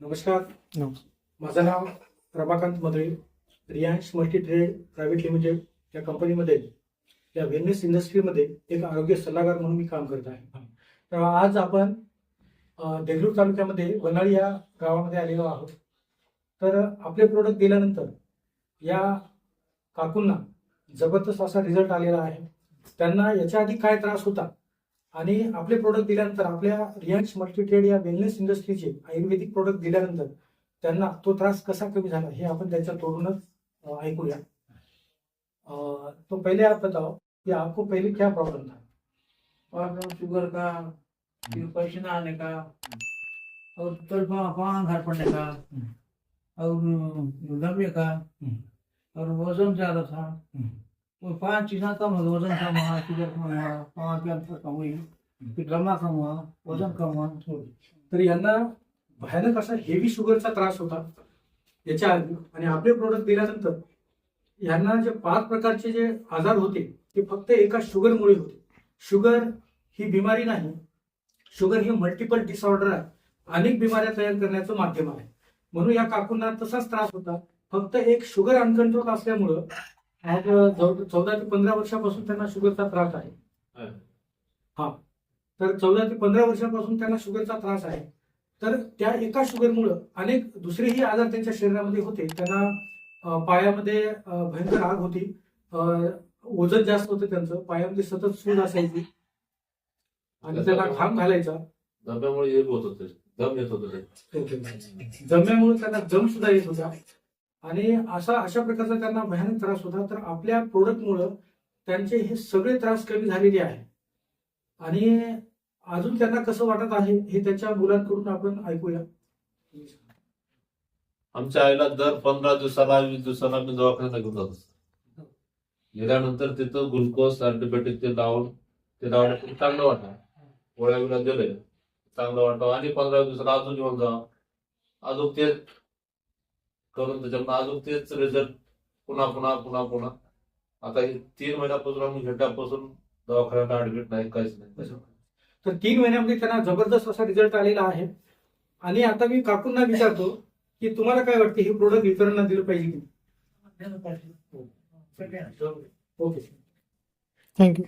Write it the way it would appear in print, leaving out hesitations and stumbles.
नमस्कार. माझं नाव Ramakant Madale. Riyansh multi trade private limited या कंपनीमध्ये या वेलनेस इंडस्ट्रीमध्ये एक आरोग्य सल्लागार म्हणून मी काम करत आहे. तर आज आपण देगलूर तालुक्यामध्ये वनाळी या गावामध्ये आलेलो आहोत. तर आपले प्रोडक्ट दिल्यानंतर या काकूंना जबरदस्त असा रिझल्ट आलेला आहे. त्यांना याच्या आधी काय त्रास होता आणि आपले प्रोडक्ट दिल्यानंतर आपल्या रियांश मल्टी ट्रेड या वेलनेस इंडस्ट्रीचे आयुर्वेदिक प्रोडक्ट दिल्यानंतर त्यांना तो त्रास कसा कमी झाला हे आपण त्यांच्या तोडूनच ऐकूया. तो पहले आप बताओ कि आपको पहले क्या प्रॉब्लम था? प्रॉब्लम शुगर का, फिर पैसे ना आने का, और घर पड़ने का, और दमे का, और वजन ज्यादा था. वो 5 चीजें कम हो, वजन कम हुआ, शुगर कम हुआ, पाँव की अंतर कम हुई, फिर दमा कम हुआ, वजन कम हुआ. तर यांना भयानक असा हेवी शुगरचा त्रास होता याच्या आधी, आणि आपले प्रोडक्ट दिल्यानंतर यांना जे 5 प्रकारचे जे आजार होते ते फक्त एका शुगरमुळे होते. शुगर ही बिमारी नाही, शुगर ही मल्टिपल डिसऑर्डर आहे, अनेक बिमाऱ्या तयार करण्याचं माध्यम आहे. म्हणून या काकूंना तसाच त्रास होता. फक्त एक शुगर अनकंट्रोल असल्यामुळं आज 14 ते 15 वर्षापासून त्यांना शुगरचा त्रास आहे. हा, तर 14 ते 15 वर्षापासून त्यांना शुगरचा त्रास आहे. तर त्या एका शुगरमुळं अनेक दुसरेही आजार त्यांच्या शरीरामध्ये होते. त्यांना पायामध्ये भयंकर आग होती, वजन जास्त होतं त्यांचं, पायामध्ये सतत सूज असायची आणि त्यांना घाम घालायचा. दम्यामुळे येत होतं, दम येत होतं. दम्यामुळे त्यांना दम सुद्धा येत होता आणि अशा प्रकारचा त्यांना भयानक त्रास होता. तर आपल्या प्रोडक्टमुळं त्यांचे हे सगळे त्रास कमी झालेले आहे. आणि अजून त्यांना कसं वाटत आहे हे त्यांच्या मुलांकडून आपण ऐकूया. आमच्या आईला दर 15 दिवसाला 20 दिवसाला मी दवाखान्यात घेऊन जात असतो. गेल्यानंतर तिथं ग्लुकोज अँटीबायोटिक ते लावून खूप चांगलं वाटलं. गोळ्या बिळ्या दिले, चांगलं वाटलं. आणि 15 दिवसाला अजून घेऊन जा, अजून तेच करून त्याच्यामुळे अजून तेच रिझल्ट पुन्हा पुन्हा पुन्हा पुन्हा. आता हे 3 महिन्यापासून आम्ही घंट्यापासून दवाखान्यात ऍडमिट नाही, काहीच नाही. तर 3 महिन्यामध्ये त्यांना जबरदस्त असा रिझल्ट आलेला आहे. आणि आता मी काकूंना विचारतो की तुम्हाला काय वाटते, हे प्रोडक्ट इतरांना दिलं पाहिजे की? देना पाहिजे. ओके, सगळ्यांना. थँक्यू.